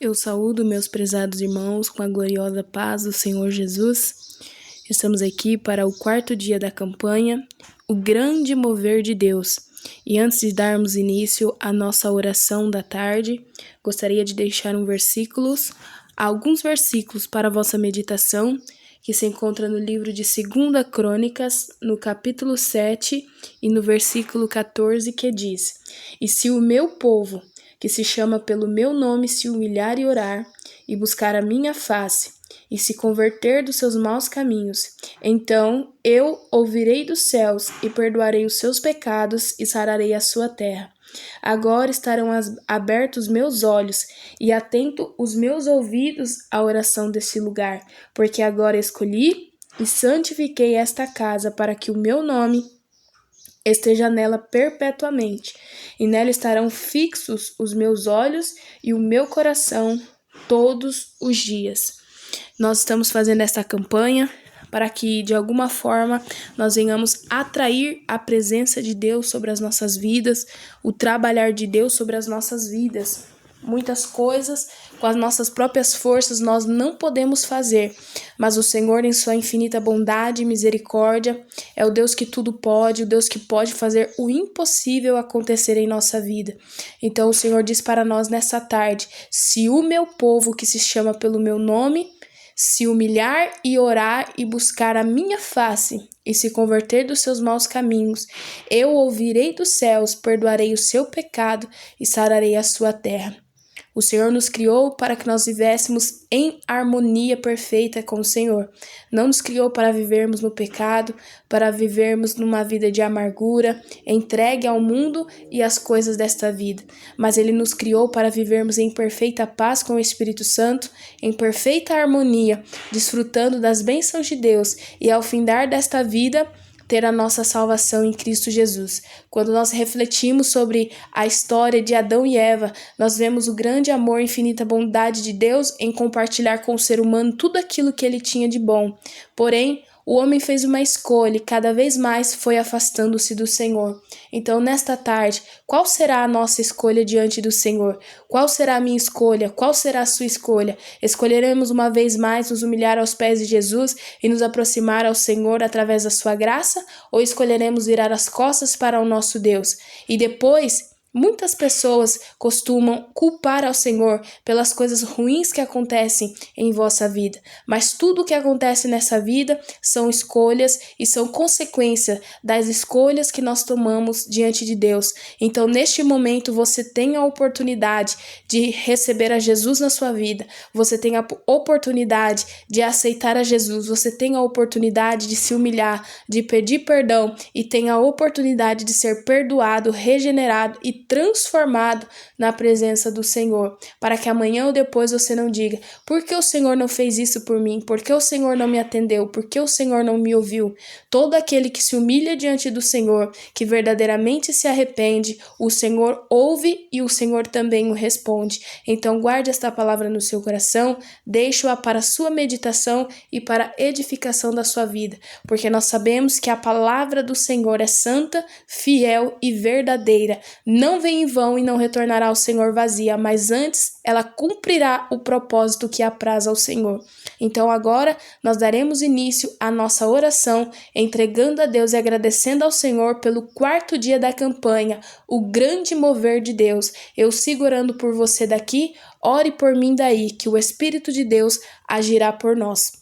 Eu saúdo meus prezados irmãos com a gloriosa paz do Senhor Jesus. Estamos aqui para o quarto dia da campanha, o grande mover de Deus. E antes de darmos início à nossa oração da tarde, gostaria de deixar alguns versículos para a vossa meditação, que se encontra no livro de 2 Crônicas, no capítulo 7 e no versículo 14, que diz: E se o meu povo, que se chama pelo meu nome, se humilhar e orar, e buscar a minha face, e se converter dos seus maus caminhos, então eu ouvirei dos céus e perdoarei os seus pecados e sararei a sua terra. Agora estarão abertos meus olhos e atento os meus ouvidos à oração deste lugar, porque agora escolhi e santifiquei esta casa para que o meu nome esteja nela perpetuamente, e nela estarão fixos os meus olhos e o meu coração todos os dias. Nós estamos fazendo esta campanha para que, de alguma forma, nós venhamos atrair a presença de Deus sobre as nossas vidas, o trabalhar de Deus sobre as nossas vidas. Muitas coisas, com as nossas próprias forças, nós não podemos fazer, mas o Senhor, em sua infinita bondade e misericórdia, é o Deus que tudo pode, o Deus que pode fazer o impossível acontecer em nossa vida. Então o Senhor diz para nós nessa tarde: se o meu povo, que se chama pelo meu nome, se humilhar e orar e buscar a minha face e se converter dos seus maus caminhos, eu ouvirei dos céus, perdoarei o seu pecado e sararei a sua terra. O Senhor nos criou para que nós vivêssemos em harmonia perfeita com o Senhor. Não nos criou para vivermos no pecado, para vivermos numa vida de amargura, entregue ao mundo e às coisas desta vida. Mas Ele nos criou para vivermos em perfeita paz com o Espírito Santo, em perfeita harmonia, desfrutando das bênçãos de Deus e ao findar desta vida, ter a nossa salvação em Cristo Jesus. Quando nós refletimos sobre a história de Adão e Eva, nós vemos o grande amor e infinita bondade de Deus em compartilhar com o ser humano tudo aquilo que ele tinha de bom. Porém, o homem fez uma escolha e cada vez mais foi afastando-se do Senhor. Então, nesta tarde, qual será a nossa escolha diante do Senhor? Qual será a minha escolha? Qual será a sua escolha? Escolheremos uma vez mais nos humilhar aos pés de Jesus e nos aproximar ao Senhor através da sua graça? Ou escolheremos virar as costas para o nosso Deus? E depois, muitas pessoas costumam culpar ao Senhor pelas coisas ruins que acontecem em vossa vida, mas tudo o que acontece nessa vida são escolhas e são consequência das escolhas que nós tomamos diante de Deus. Então, neste momento, você tem a oportunidade de receber a Jesus na sua vida, você tem a oportunidade de aceitar a Jesus, você tem a oportunidade de se humilhar, de pedir perdão e tem a oportunidade de ser perdoado, regenerado e transformado na presença do Senhor, para que amanhã ou depois você não diga: por que o Senhor não fez isso por mim? Por que o Senhor não me atendeu? Por que o Senhor não me ouviu? Todo aquele que se humilha diante do Senhor, que verdadeiramente se arrepende, o Senhor ouve e o Senhor também o responde. Então guarde esta palavra no seu coração, deixe-a para a sua meditação e para a edificação da sua vida, porque nós sabemos que a palavra do Senhor é santa, fiel e verdadeira. Não vem em vão e não retornará ao Senhor vazia, mas antes ela cumprirá o propósito que apraz ao Senhor. Então agora nós daremos início à nossa oração, entregando a Deus e agradecendo ao Senhor pelo quarto dia da campanha, o grande mover de Deus. Eu sigo orando por você daqui, ore por mim daí, que o Espírito de Deus agirá por nós.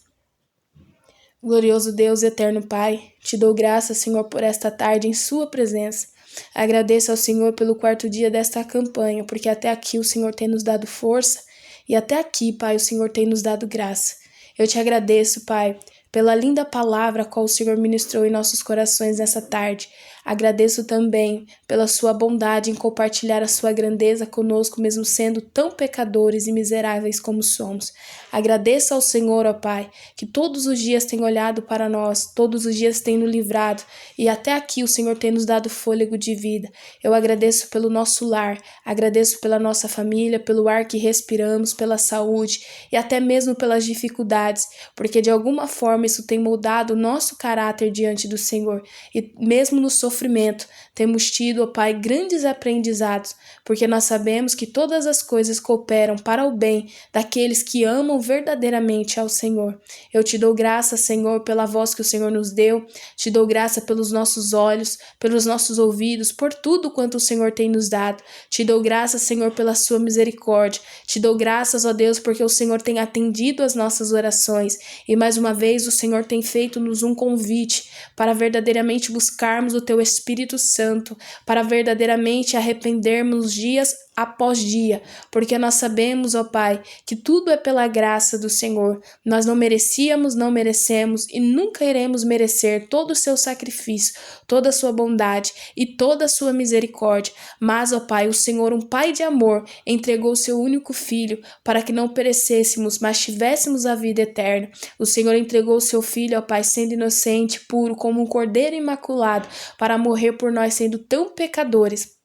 Glorioso Deus, eterno Pai, te dou graça, Senhor, por esta tarde em sua presença. Agradeço ao Senhor pelo quarto dia desta campanha, porque até aqui o Senhor tem nos dado força e até aqui, Pai, o Senhor tem nos dado graça. Eu te agradeço, Pai, pela linda palavra a qual o Senhor ministrou em nossos corações nessa tarde. Agradeço também pela sua bondade em compartilhar a sua grandeza conosco, mesmo sendo tão pecadores e miseráveis como somos. Agradeço ao Senhor, ó Pai, que todos os dias tem olhado para nós, todos os dias tem nos livrado, e até aqui o Senhor tem nos dado fôlego de vida. Eu agradeço pelo nosso lar, agradeço pela nossa família, pelo ar que respiramos, pela saúde e até mesmo pelas dificuldades, porque de alguma forma isso tem moldado o nosso caráter diante do Senhor. E mesmo nos sofrimento, temos tido, ó Pai, grandes aprendizados, porque nós sabemos que todas as coisas cooperam para o bem daqueles que amam verdadeiramente ao Senhor. Eu te dou graça, Senhor, pela voz que o Senhor nos deu, te dou graça pelos nossos olhos, pelos nossos ouvidos, por tudo quanto o Senhor tem nos dado. Te dou graça, Senhor, pela sua misericórdia. Te dou graças, ó Deus, porque o Senhor tem atendido as nossas orações. E mais uma vez o Senhor tem feito-nos um convite para verdadeiramente buscarmos o Teu Espírito Santo, para verdadeiramente arrependermos dias após dia, porque nós sabemos, ó Pai, que tudo é pela graça do Senhor. Nós não merecíamos, não merecemos e nunca iremos merecer todo o seu sacrifício, toda a sua bondade e toda a sua misericórdia. Mas, ó Pai, o Senhor, um Pai de amor, entregou o seu único Filho para que não perecêssemos, mas tivéssemos a vida eterna. O Senhor entregou o seu Filho, ó Pai, sendo inocente, puro, como um cordeiro imaculado, para morrer por nós, sendo tão pecadores.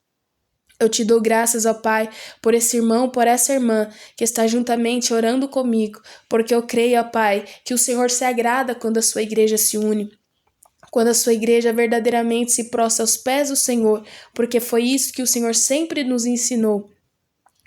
Eu te dou graças, ó Pai, por esse irmão, por essa irmã que está juntamente orando comigo, porque eu creio, ó Pai, que o Senhor se agrada quando a sua igreja se une, quando a sua igreja verdadeiramente se prostra aos pés do Senhor, porque foi isso que o Senhor sempre nos ensinou.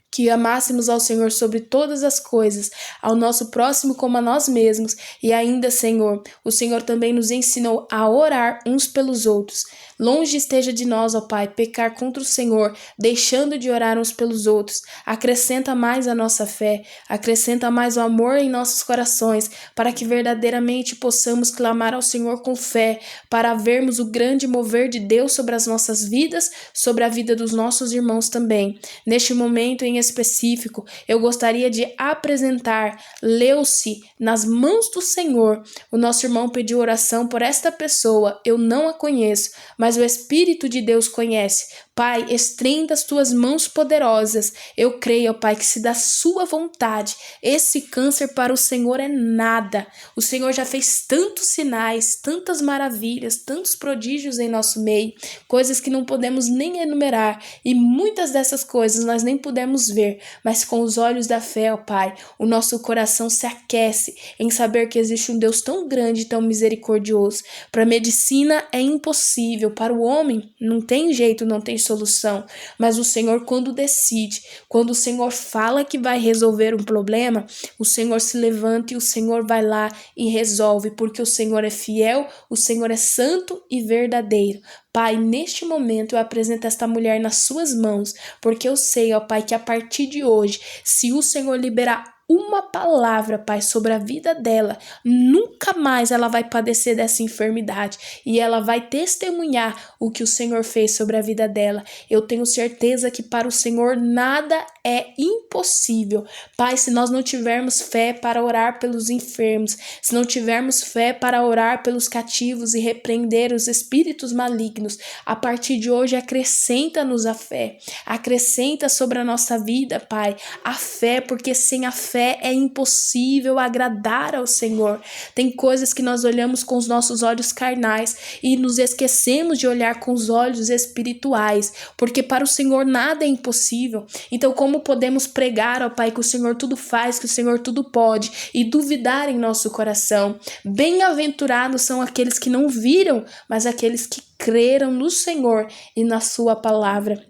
Que amássemos ao Senhor sobre todas as coisas, ao nosso próximo como a nós mesmos, e ainda, Senhor, o Senhor também nos ensinou a orar uns pelos outros. Longe esteja de nós, ó Pai, pecar contra o Senhor, deixando de orar uns pelos outros. Acrescenta mais a nossa fé, acrescenta mais o amor em nossos corações, para que verdadeiramente possamos clamar ao Senhor com fé, para vermos o grande mover de Deus sobre as nossas vidas, sobre a vida dos nossos irmãos também. Neste momento em específico, eu gostaria de apresentar Leuci nas mãos do Senhor. O nosso irmão pediu oração por esta pessoa, eu não a conheço, mas o Espírito de Deus conhece. Pai, estenda as tuas mãos poderosas. Eu creio, ó Pai, que se da sua vontade, esse câncer para o Senhor é nada. O Senhor já fez tantos sinais, tantas maravilhas, tantos prodígios em nosso meio, coisas que não podemos nem enumerar, e muitas dessas coisas nós nem pudemos ver, mas com os olhos da fé, ó Pai, o nosso coração se aquece em saber que existe um Deus tão grande e tão misericordioso. Para a medicina é impossível, para o homem não tem jeito, não tem solução, mas o Senhor, quando decide, quando o Senhor fala que vai resolver um problema, o Senhor se levanta e o Senhor vai lá e resolve, porque o Senhor é fiel, o Senhor é santo e verdadeiro. Pai, neste momento eu apresento esta mulher nas suas mãos, porque eu sei, ó Pai, que a partir de hoje, se o Senhor liberar uma palavra, Pai, sobre a vida dela, nunca mais ela vai padecer dessa enfermidade e ela vai testemunhar o que o Senhor fez sobre a vida dela. Eu tenho certeza que para o Senhor nada é impossível. Pai, se nós não tivermos fé para orar pelos enfermos, se não tivermos fé para orar pelos cativos e repreender os espíritos malignos, a partir de hoje acrescenta-nos a fé, acrescenta sobre a nossa vida, Pai, a fé, porque sem a fé é impossível agradar ao Senhor. Tem coisas que nós olhamos com os nossos olhos carnais e nos esquecemos de olhar com os olhos espirituais, porque para o Senhor nada é impossível. Então, como podemos pregar, ó Pai, que o Senhor tudo faz, que o Senhor tudo pode, e duvidar em nosso coração? Bem-aventurados são aqueles que não viram, mas aqueles que creram no Senhor e na sua palavra.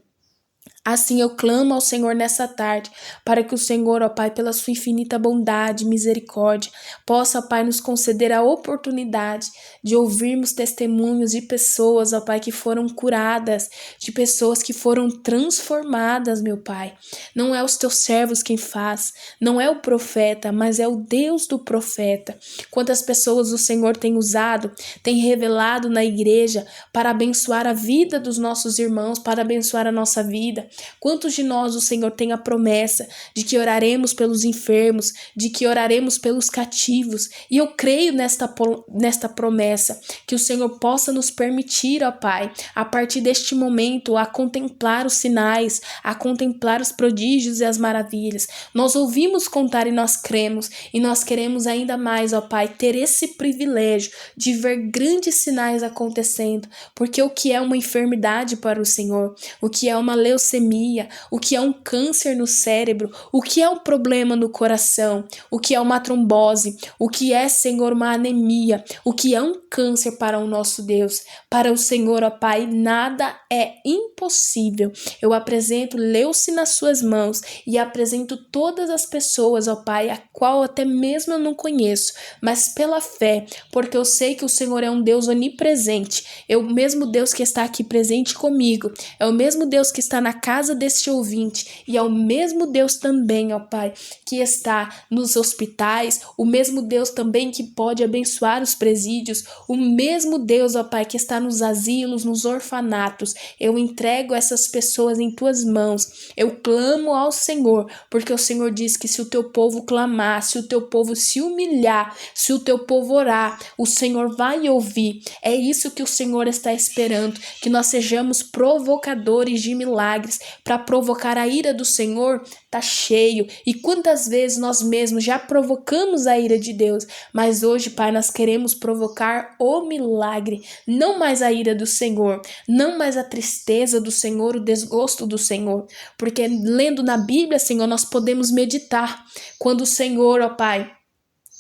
Assim eu clamo ao Senhor nessa tarde, para que o Senhor, ó Pai, pela sua infinita bondade e misericórdia, possa, ó Pai, nos conceder a oportunidade de ouvirmos testemunhos de pessoas, ó Pai, que foram curadas, de pessoas que foram transformadas, meu Pai. Não é os teus servos quem faz, não é o profeta, mas é o Deus do profeta. Quantas pessoas o Senhor tem usado, tem revelado na igreja para abençoar a vida dos nossos irmãos, para abençoar a nossa vida. Quantos de nós o Senhor tem a promessa de que oraremos pelos enfermos, de que oraremos pelos cativos, e eu creio nesta promessa, que o Senhor possa nos permitir, ó Pai, a partir deste momento, a contemplar os sinais, a contemplar os prodígios e as maravilhas. Nós ouvimos contar e nós cremos, e nós queremos ainda mais, ó Pai, ter esse privilégio de ver grandes sinais acontecendo, porque o que é uma enfermidade para o Senhor, o que é uma leucemia leucemia, o que é um câncer no cérebro, o que é um problema no coração, o que é uma trombose, o que é, Senhor, uma anemia, o que é um câncer para o nosso Deus. Para o Senhor, ó Pai, nada é impossível. Eu apresento Leuce nas suas mãos e apresento todas as pessoas, ó Pai, a qual até mesmo eu não conheço, mas pela fé, porque eu sei que o Senhor é um Deus onipresente, é o mesmo Deus que está aqui presente comigo, é o mesmo Deus que está na casa deste ouvinte e é o mesmo Deus também, ó Pai, que está nos hospitais, o mesmo Deus também que pode abençoar os presídios, o mesmo Deus, ó Pai, que está nos asilos, nos orfanatos. Eu entrego essas pessoas em tuas mãos, eu clamo ao Senhor, porque o Senhor diz que se o teu povo clamar, se o teu povo se humilhar, se o teu povo orar, o Senhor vai ouvir. É isso que o Senhor está esperando, que nós sejamos provocadores de milagres. Para provocar a ira do Senhor, tá cheio. E quantas vezes nós mesmos já provocamos a ira de Deus, mas hoje, Pai, nós queremos provocar o milagre, não mais a ira do Senhor, não mais a tristeza do Senhor, o desgosto do Senhor, porque lendo na Bíblia, Senhor, nós podemos meditar quando o Senhor, ó Pai,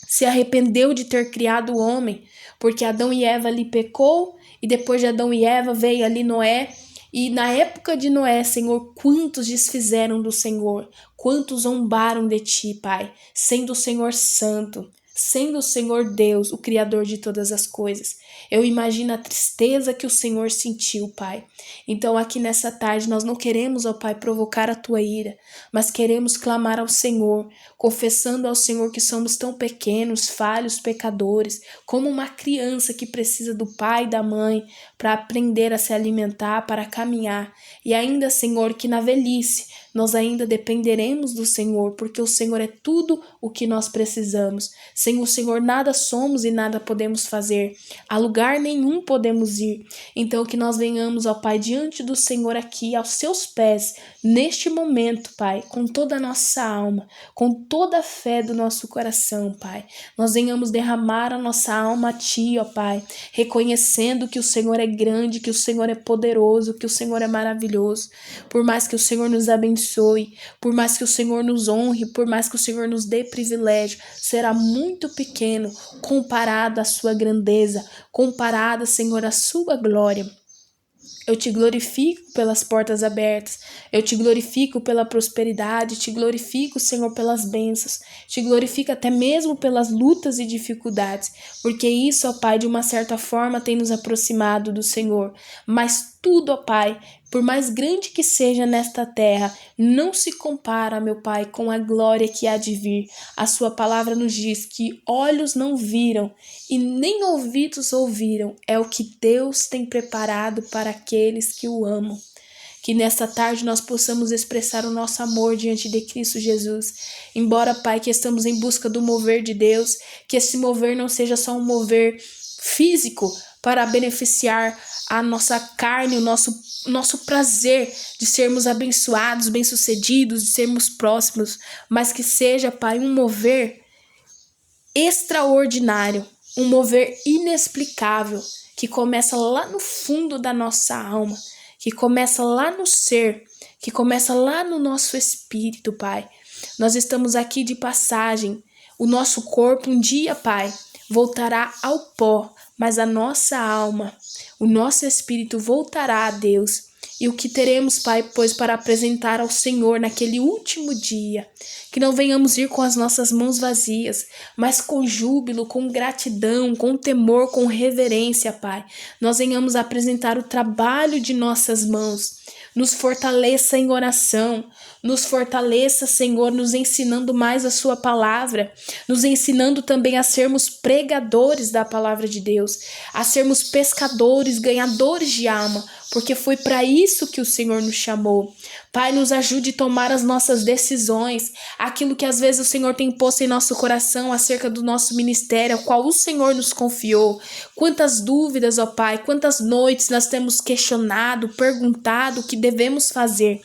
se arrependeu de ter criado o homem, porque Adão e Eva ali pecou, e depois de Adão e Eva veio ali Noé, e na época de Noé, Senhor, quantos desfizeram do Senhor, quantos zombaram de ti, Pai, sendo o Senhor santo, sendo o Senhor Deus, o Criador de todas as coisas. Eu imagino a tristeza que o Senhor sentiu, Pai. Então aqui nessa tarde nós não queremos, ó Pai, provocar a tua ira, mas queremos clamar ao Senhor, confessando ao Senhor que somos tão pequenos, falhos, pecadores, como uma criança que precisa do pai e da mãe para aprender a se alimentar, para caminhar. E ainda, Senhor, que na velhice nós ainda dependeremos do Senhor, porque o Senhor é tudo o que nós precisamos. Sem o Senhor nada somos e nada podemos fazer. A lugar nenhum podemos ir. Então que nós venhamos, ó Pai, diante do Senhor aqui, aos seus pés, neste momento, Pai, com toda a nossa alma, com toda a fé do nosso coração, Pai. Nós venhamos derramar a nossa alma a Ti, ó Pai, reconhecendo que o Senhor é grande, que o Senhor é poderoso, que o Senhor é maravilhoso. Por mais que o Senhor nos abençoe, por mais que o Senhor nos honre, por mais que o Senhor nos dê privilégio, será muito pequeno comparado à sua grandeza, comparado, Senhor, à sua glória. Eu te glorifico pelas portas abertas, eu te glorifico pela prosperidade, te glorifico, Senhor, pelas bênçãos, te glorifico até mesmo pelas lutas e dificuldades, porque isso, ó Pai, de uma certa forma tem nos aproximado do Senhor, mas tudo, ó Pai, por mais grande que seja nesta terra, não se compara, meu Pai, com a glória que há de vir. A sua palavra nos diz que olhos não viram e nem ouvidos ouviram, é o que Deus tem preparado para aqueles que o amam. Que nesta tarde nós possamos expressar o nosso amor diante de Cristo Jesus. Embora, Pai, que estamos em busca do mover de Deus, que esse mover não seja só um mover físico para beneficiar a nossa carne, o nosso prazer de sermos abençoados, bem-sucedidos, de sermos próximos, mas que seja, Pai, um mover extraordinário, um mover inexplicável, que começa lá no fundo da nossa alma, que começa lá no ser, que começa lá no nosso espírito, Pai. Nós estamos aqui de passagem, o nosso corpo um dia, Pai, voltará ao pó, mas a nossa alma, o nosso espírito voltará a Deus. E o que teremos, Pai, pois para apresentar ao Senhor naquele último dia, que não venhamos ir com as nossas mãos vazias, mas com júbilo, com gratidão, com temor, com reverência, Pai. Nós venhamos apresentar o trabalho de nossas mãos. Nos fortaleça em oração, nos fortaleça, Senhor, nos ensinando mais a sua palavra, nos ensinando também a sermos pregadores da palavra de Deus, a sermos pescadores, ganhadores de alma, porque foi para isso que o Senhor nos chamou. Pai, nos ajude a tomar as nossas decisões, aquilo que às vezes o Senhor tem posto em nosso coração acerca do nosso ministério, ao qual o Senhor nos confiou. Quantas dúvidas, ó Pai, quantas noites nós temos questionado, perguntado o que devemos fazer.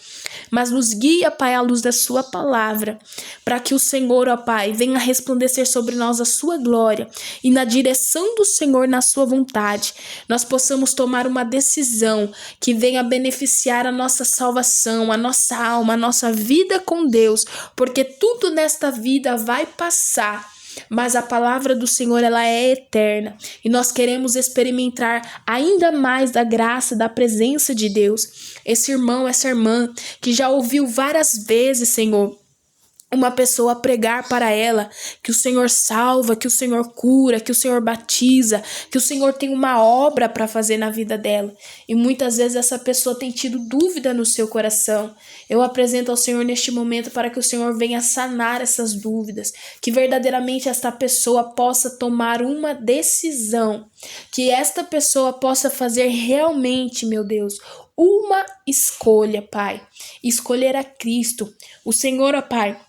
Mas nos guia, Pai, à luz da sua palavra, para que o Senhor, ó Pai, venha resplandecer sobre nós a sua glória e na direção do Senhor, na sua vontade, nós possamos tomar uma decisão que venha beneficiar a nossa salvação, a nossa alma, a nossa vida com Deus, porque tudo nesta vida vai passar. Mas a palavra do Senhor, ela é eterna, e nós queremos experimentar ainda mais da graça, da presença de Deus. Esse irmão, essa irmã, que já ouviu várias vezes, Senhor, uma pessoa pregar para ela que o Senhor salva, que o Senhor cura, que o Senhor batiza, que o Senhor tem uma obra para fazer na vida dela. E muitas vezes essa pessoa tem tido dúvida no seu coração. Eu apresento ao Senhor neste momento para que o Senhor venha sanar essas dúvidas, que verdadeiramente esta pessoa possa tomar uma decisão, que esta pessoa possa fazer realmente, meu Deus, uma escolha, Pai. Escolher a Cristo. O Senhor, ó Pai,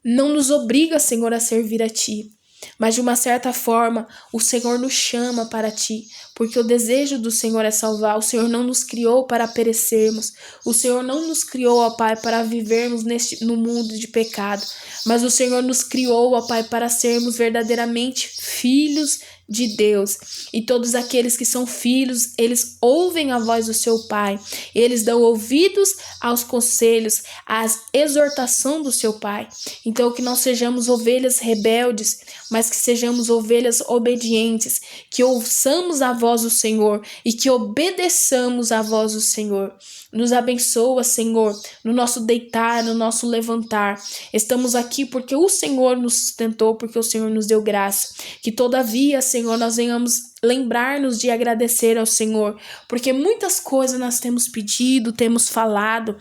não nos obriga, Senhor, a servir a Ti, mas de uma certa forma o Senhor nos chama para Ti, porque o desejo do Senhor é salvar. O Senhor não nos criou para perecermos, o Senhor não nos criou, ó Pai, para vivermos no mundo de pecado, mas o Senhor nos criou, ó Pai, para sermos verdadeiramente filhos de Deus. E todos aqueles que são filhos, eles ouvem a voz do seu Pai, eles dão ouvidos aos conselhos, à exortação do seu Pai. Então que não sejamos ovelhas rebeldes, mas que sejamos ovelhas obedientes, que ouçamos a voz do Senhor e que obedeçamos a voz do Senhor. Nos abençoa, Senhor, no nosso deitar, no nosso levantar. Estamos aqui porque o Senhor nos sustentou, porque o Senhor nos deu graça. Que todavia, Senhor, nós venhamos lembrar-nos de agradecer ao Senhor, porque muitas coisas nós temos pedido, temos falado,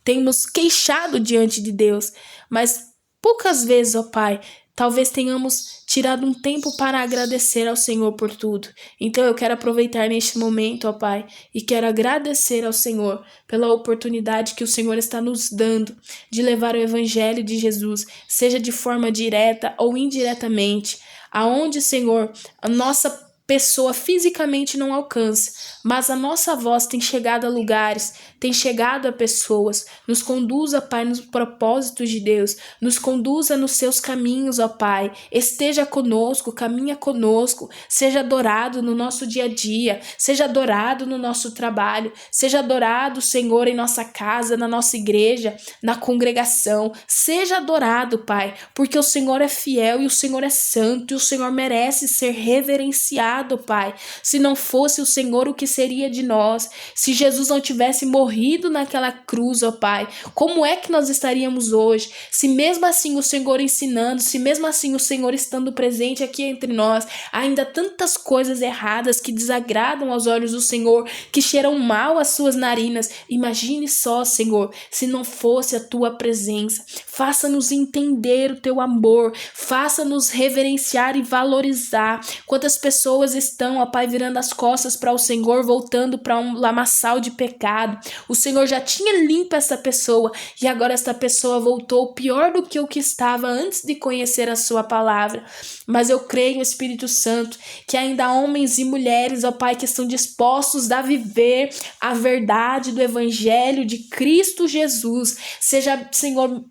temos queixado diante de Deus, mas poucas vezes, ó Pai, talvez tenhamos tirado um tempo para agradecer ao Senhor por tudo. Então eu quero aproveitar neste momento, ó Pai, e quero agradecer ao Senhor pela oportunidade que o Senhor está nos dando de levar o Evangelho de Jesus, seja de forma direta ou indiretamente, aonde, Senhor, a nossa pessoa fisicamente não alcança, mas a nossa voz tem chegado a lugares, tem chegado a pessoas. Nos conduza, Pai, nos propósitos de Deus, nos conduza nos seus caminhos, ó Pai. Esteja conosco, caminha conosco, seja adorado no nosso dia a dia, seja adorado no nosso trabalho, seja adorado, Senhor, em nossa casa, na nossa igreja, na congregação. Seja adorado, Pai, porque o Senhor é fiel e o Senhor é santo e o Senhor merece ser reverenciado, Pai. Se não fosse o Senhor, o que seria de nós? Se Jesus não tivesse morrido naquela cruz, ó Pai, como é que nós estaríamos hoje? Se mesmo assim o Senhor ensinando, se mesmo assim o Senhor estando presente aqui entre nós, ainda tantas coisas erradas que desagradam aos olhos do Senhor, que cheiram mal às suas narinas. Imagine só, Senhor, se não fosse a Tua presença. Faça-nos entender o Teu amor, faça-nos reverenciar e valorizar. Quantas pessoas estão, ó Pai, virando as costas para o Senhor, voltando para um lamaçal de pecado. O Senhor já tinha limpo essa pessoa e agora esta pessoa voltou pior do que o que estava antes de conhecer a sua palavra. Mas eu creio, Espírito Santo, que ainda há homens e mulheres, ó Pai, que estão dispostos a viver a verdade do Evangelho de Cristo Jesus. Seja, Senhor,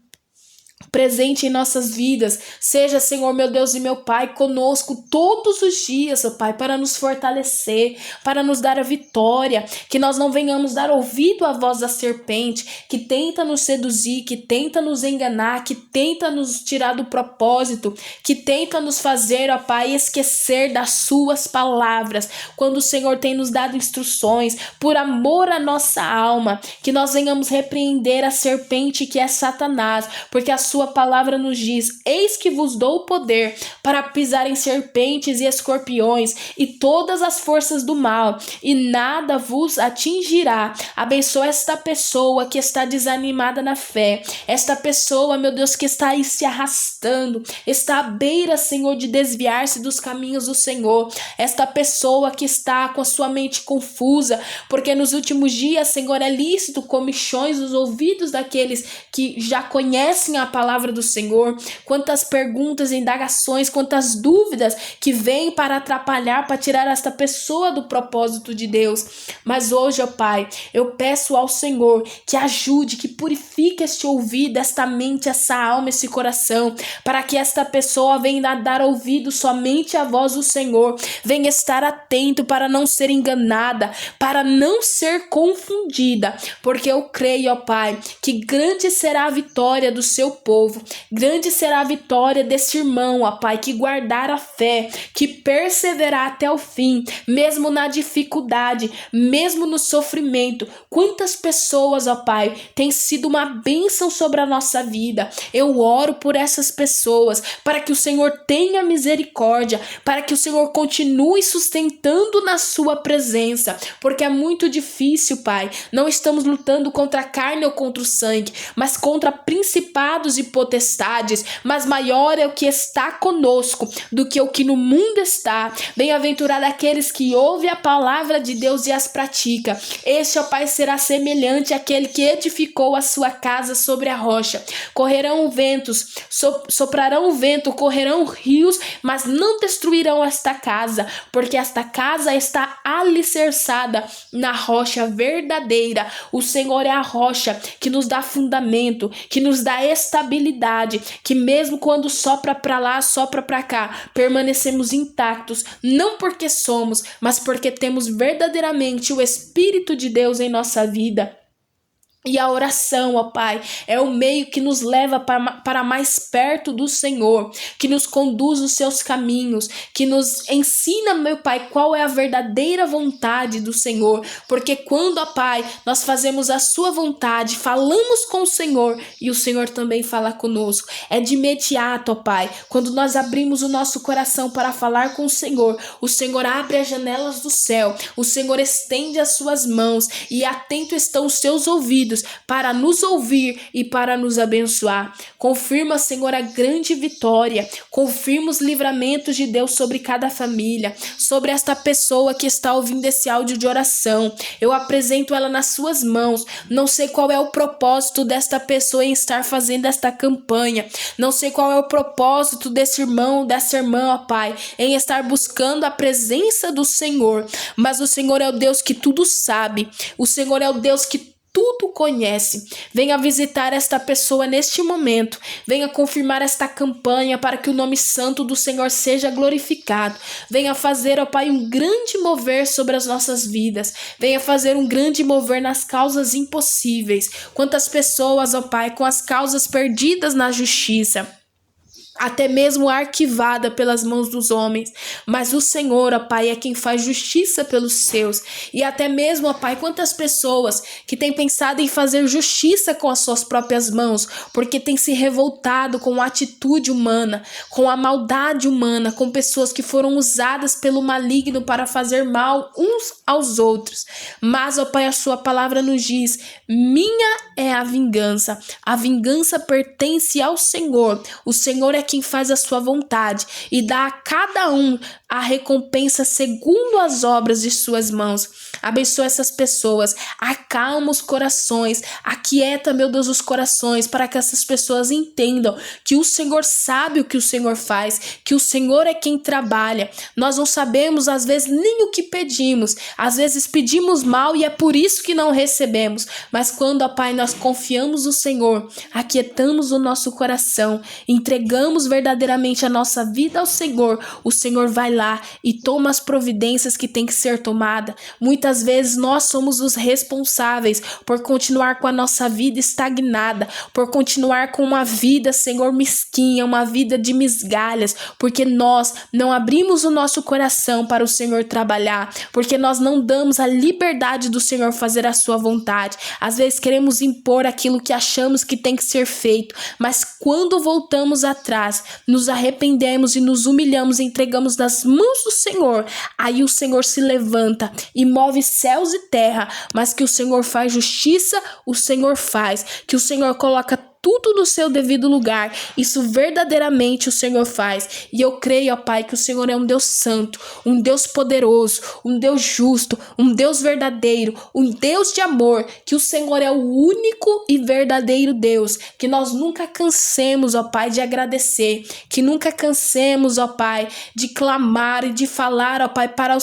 presente em nossas vidas. Seja, Senhor, meu Deus e meu Pai, conosco todos os dias, ó Pai, para nos fortalecer, para nos dar a vitória, que nós não venhamos dar ouvido à voz da serpente, que tenta nos seduzir, que tenta nos enganar, que tenta nos tirar do propósito, que tenta nos fazer, ó Pai, esquecer das suas palavras, quando o Senhor tem nos dado instruções, por amor à nossa alma, que nós venhamos repreender a serpente que é Satanás, porque a sua palavra nos diz: eis que vos dou o poder para pisar em serpentes e escorpiões e todas as forças do mal, e nada vos atingirá. Abençoa esta pessoa que está desanimada na fé, esta pessoa, meu Deus, que está aí se arrastando, está à beira, Senhor, de desviar-se dos caminhos do Senhor, esta pessoa que está com a sua mente confusa, porque nos últimos dias, Senhor, é lícito comichões nos ouvidos daqueles que já conhecem a palavra do Senhor, quantas perguntas, indagações, quantas dúvidas que vêm para atrapalhar, para tirar esta pessoa do propósito de Deus. Mas hoje, ó Pai, eu peço ao Senhor que ajude, que purifique este ouvido, esta mente, essa alma, esse coração, para que esta pessoa venha dar ouvido somente à voz do Senhor, venha estar atento para não ser enganada, para não ser confundida, porque eu creio, ó Pai, que grande será a vitória do seu povo, grande será a vitória desse irmão, ó Pai, que guardar a fé, que perseverar até o fim, mesmo na dificuldade, mesmo no sofrimento. Quantas pessoas, ó Pai, têm sido uma bênção sobre a nossa vida. Eu oro por essas pessoas, para que o Senhor tenha misericórdia, para que o Senhor continue sustentando na sua presença, porque é muito difícil, Pai. Não estamos lutando contra a carne ou contra o sangue, mas contra principados e potestades. Mas maior é o que está conosco do que o que no mundo está. Bem-aventurado aqueles que ouvem a palavra de Deus e as pratica. Este, ó Pai, será semelhante àquele que edificou a sua casa sobre a rocha. Correrão ventos, soprarão o vento, correrão rios, mas não destruirão esta casa, porque esta casa está alicerçada na rocha verdadeira. O Senhor é a rocha que nos dá fundamento, que nos dá estabilidade, que mesmo quando sopra para lá, sopra para cá, permanecemos intactos, não porque somos, mas porque temos verdadeiramente o Espírito de Deus em nossa vida. E a oração, ó Pai, é o meio que nos leva para mais perto do Senhor, que nos conduz os seus caminhos, que nos ensina, meu Pai, qual é a verdadeira vontade do Senhor. Porque quando, ó Pai, nós fazemos a sua vontade, falamos com o Senhor e o Senhor também fala conosco. É de imediato, ó Pai, quando nós abrimos o nosso coração para falar com o Senhor abre as janelas do céu, o Senhor estende as suas mãos e atento estão os seus ouvidos para nos ouvir e para nos abençoar. Confirma, Senhor, a grande vitória. Confirma os livramentos de Deus sobre cada família, sobre esta pessoa que está ouvindo esse áudio de oração. Eu apresento ela nas suas mãos. Não sei qual é o propósito desta pessoa em estar fazendo esta campanha. Não sei qual é o propósito desse irmão, dessa irmã, ó Pai, em estar buscando a presença do Senhor. Mas o Senhor é o Deus que tudo sabe. O Senhor é o Deus que tudo conhece. Venha visitar esta pessoa neste momento. Venha confirmar esta campanha para que o nome santo do Senhor seja glorificado. Venha fazer, ó Pai, um grande mover sobre as nossas vidas. Venha fazer um grande mover nas causas impossíveis. Quantas pessoas, ó Pai, com as causas perdidas na justiça, até mesmo arquivada pelas mãos dos homens, mas o Senhor, ó Pai, é quem faz justiça pelos seus. E até mesmo, ó Pai, quantas pessoas que têm pensado em fazer justiça com as suas próprias mãos, porque têm se revoltado com a atitude humana, com a maldade humana, com pessoas que foram usadas pelo maligno para fazer mal uns aos outros. Mas, ó Pai, a sua palavra nos diz: minha é a vingança pertence ao Senhor. O Senhor é quem faz a sua vontade e dá a cada um a recompensa segundo as obras de suas mãos. Abençoa essas pessoas, acalma os corações, aquieta, meu Deus, os corações, para que essas pessoas entendam que o Senhor sabe o que o Senhor faz, que o Senhor é quem trabalha. Nós não sabemos, às vezes, nem o que pedimos, às vezes pedimos mal e é por isso que não recebemos, mas quando, ó Pai, nós confiamos no Senhor, aquietamos o nosso coração, entregamos verdadeiramente a nossa vida ao Senhor, o Senhor vai lá e toma as providências que tem que ser tomada. Muitas vezes nós somos os responsáveis por continuar com a nossa vida estagnada, por continuar com uma vida, Senhor, mesquinha, uma vida de migalhas, porque nós não abrimos o nosso coração para o Senhor trabalhar, porque nós não damos a liberdade do Senhor fazer a sua vontade. Às vezes queremos impor aquilo que achamos que tem que ser feito, mas quando voltamos atrás, nos arrependemos e nos humilhamos e entregamos nas mãos do Senhor, aí o Senhor se levanta e move céus e terra, mas que o Senhor faz justiça, o Senhor faz, que o Senhor coloca tudo no seu devido lugar. Isso verdadeiramente o Senhor faz. E eu creio, ó Pai, que o Senhor é um Deus santo, um Deus poderoso, um Deus justo, um Deus verdadeiro, um Deus de amor, que o Senhor é o único e verdadeiro Deus, que nós nunca cansemos, ó Pai, de agradecer, que nunca cansemos, ó Pai, de clamar e de falar, ó Pai, para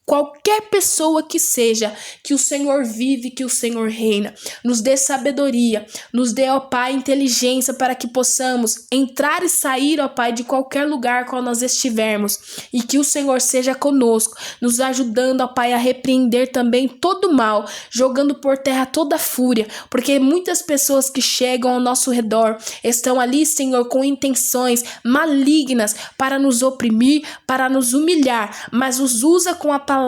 qualquer pessoa que seja, que o Senhor vive, que o Senhor reina. Nos dê sabedoria, nos dê, ó Pai, inteligência para que possamos entrar e sair, ó Pai, de qualquer lugar qual nós estivermos. E que o Senhor seja conosco, nos ajudando, ó Pai, a repreender também todo mal, jogando por terra toda fúria, porque muitas pessoas que chegam ao nosso redor estão ali, Senhor, com intenções malignas para nos oprimir, para nos humilhar, mas os usa com a palavra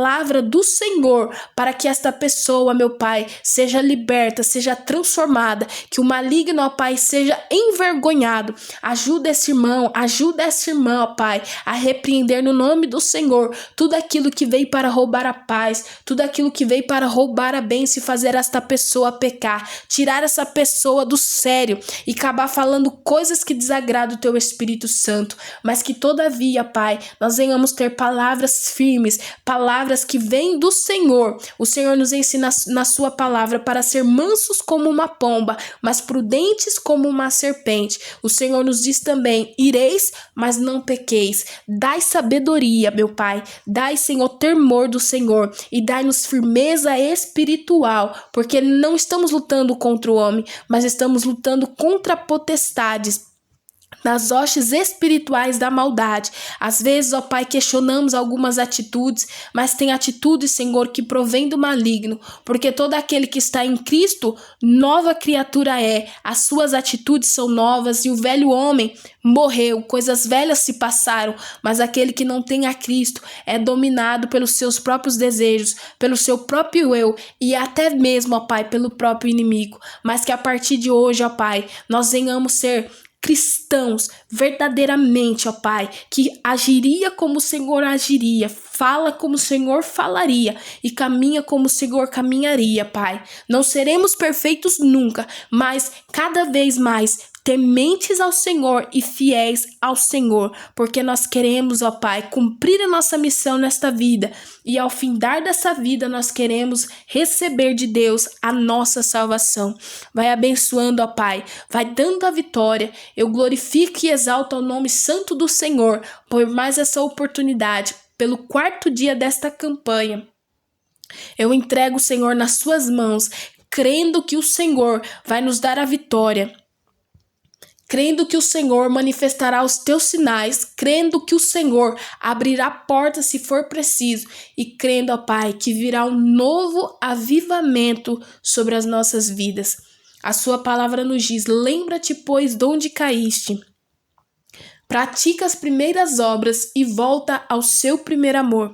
do Senhor para que esta pessoa, meu Pai, seja liberta, seja transformada, que o maligno, ó Pai, seja envergonhado. Ajuda esse irmão, ajuda essa irmã, ó Pai, a repreender no nome do Senhor tudo aquilo que veio para roubar a paz, tudo aquilo que veio para roubar a bênção e fazer esta pessoa pecar, tirar essa pessoa do sério e acabar falando coisas que desagradam o Teu Espírito Santo, mas que todavia, Pai, nós venhamos ter palavras firmes, palavras que vêm do Senhor. O Senhor nos ensina na sua palavra para ser mansos como uma pomba, mas prudentes como uma serpente. O Senhor nos diz também: ireis, mas não pequeis. Dai sabedoria, meu Pai. Dai, Senhor, temor do Senhor e dai-nos firmeza espiritual, porque não estamos lutando contra o homem, mas estamos lutando contra potestades, nas hostes espirituais da maldade. Às vezes, ó Pai, questionamos algumas atitudes, mas tem atitudes, Senhor, que provém do maligno, porque todo aquele que está em Cristo, nova criatura é. As suas atitudes são novas e o velho homem morreu, coisas velhas se passaram, mas aquele que não tem a Cristo é dominado pelos seus próprios desejos, pelo seu próprio eu e até mesmo, ó Pai, pelo próprio inimigo. Mas que a partir de hoje, ó Pai, nós venhamos ser cristãos verdadeiramente, ó Pai, que agiria como o Senhor agiria, fala como o Senhor falaria e caminha como o Senhor caminharia, Pai. Não seremos perfeitos nunca, mas cada vez mais tementes ao Senhor e fiéis ao Senhor, porque nós queremos, ó Pai, cumprir a nossa missão nesta vida e ao findar dessa vida nós queremos receber de Deus a nossa salvação. Vai abençoando, ó Pai, vai dando a vitória. Eu glorifico e exalto o nome santo do Senhor por mais essa oportunidade, pelo 4º dia desta campanha. Eu entrego, Senhor, nas suas mãos, crendo que o Senhor vai nos dar a vitória, crendo que o Senhor manifestará os teus sinais, crendo que o Senhor abrirá portas se for preciso e crendo, ó Pai, que virá um novo avivamento sobre as nossas vidas. A sua palavra nos diz: lembra-te, pois, de onde caíste, pratica as primeiras obras e volta ao seu primeiro amor.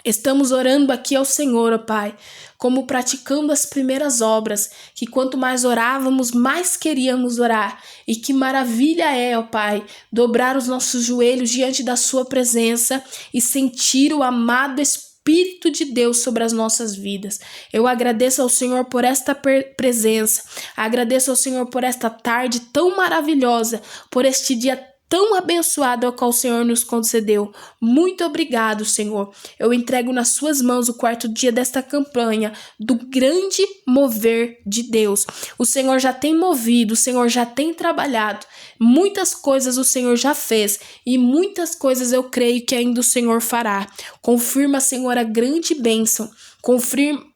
Estamos orando aqui ao Senhor, ó Pai, como praticando as primeiras obras, que quanto mais orávamos, mais queríamos orar. E que maravilha é, ó Pai, dobrar os nossos joelhos diante da sua presença e sentir o amado Espírito de Deus sobre as nossas vidas. Eu agradeço ao Senhor por esta presença, agradeço ao Senhor por esta tarde tão maravilhosa, por este dia tão abençoado ao qual o Senhor nos concedeu. Muito obrigado, Senhor. Eu entrego nas suas mãos o 4º dia desta campanha, do grande mover de Deus. O Senhor já tem movido, o Senhor já tem trabalhado. Muitas coisas o Senhor já fez e muitas coisas eu creio que ainda o Senhor fará. Confirma, Senhor, a grande bênção.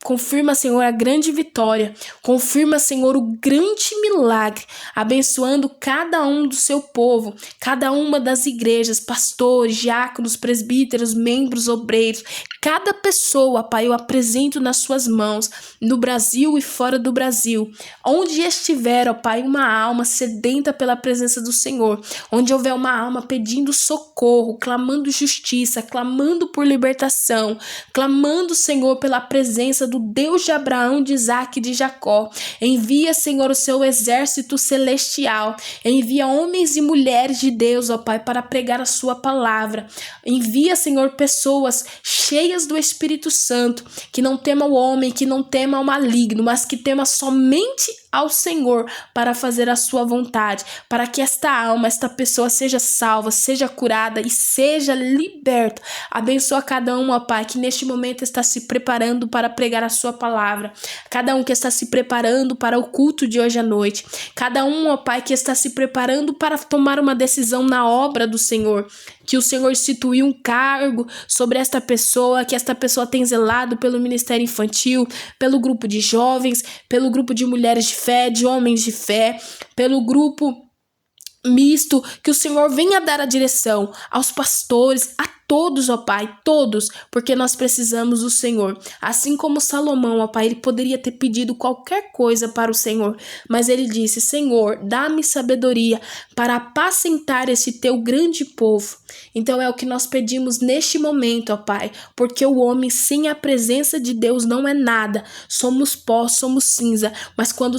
Confirma, Senhor, a grande vitória. Confirma, Senhor, o grande milagre, abençoando cada um do seu povo, cada uma das igrejas, pastores, diáconos, presbíteros, membros, obreiros. Cada pessoa, Pai, eu apresento nas suas mãos, no Brasil e fora do Brasil. Onde estiver, ó Pai, uma alma sedenta pela presença do Senhor, onde houver uma alma pedindo socorro, clamando justiça, clamando por libertação, clamando, Senhor, pela presença do Deus de Abraão, de Isaac e de Jacó. Envia, Senhor, o seu exército celestial. Envia homens e mulheres de Deus, ó Pai, para pregar a sua palavra. Envia, Senhor, pessoas cheias do Espírito Santo, que não tema o homem, que não tema o maligno, mas que tema somente ao Senhor para fazer a sua vontade, para que esta alma, esta pessoa seja salva, seja curada e seja liberta. Abençoa cada um, ó Pai, que neste momento está se preparando para pregar a sua palavra, cada um que está se preparando para o culto de hoje à noite, cada um, ó Pai, que está se preparando para tomar uma decisão na obra do Senhor, que o Senhor instituiu um cargo sobre esta pessoa, que esta pessoa tem zelado pelo ministério infantil, pelo grupo de jovens, pelo grupo de mulheres de fé, de homens de fé, pelo grupo misto, que o Senhor venha dar a direção aos pastores, a todos, ó Pai, todos, porque nós precisamos do Senhor. Assim como Salomão, ó Pai, ele poderia ter pedido qualquer coisa para o Senhor, mas ele disse: Senhor, dá-me sabedoria para apacentar esse teu grande povo. Então é o que nós pedimos neste momento, ó Pai, porque o homem sem a presença de Deus não é nada. Somos pó, somos cinza, mas quando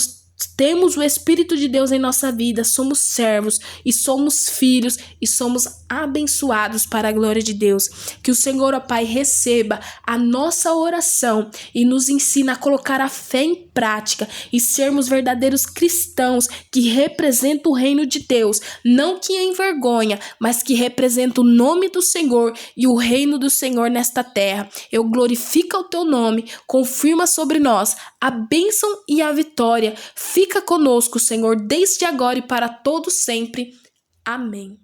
temos o Espírito de Deus em nossa vida, somos servos e somos filhos e somos abençoados para a glória de Deus. Que o Senhor, ó Pai, receba a nossa oração e nos ensina a colocar a fé em prática e sermos verdadeiros cristãos que representam o reino de Deus, não que envergonha, mas que representa o nome do Senhor e o reino do Senhor nesta terra. Eu glorifico o teu nome, confirma sobre nós a bênção e a vitória. Fica conosco, Senhor, desde agora e para todo sempre. Amém.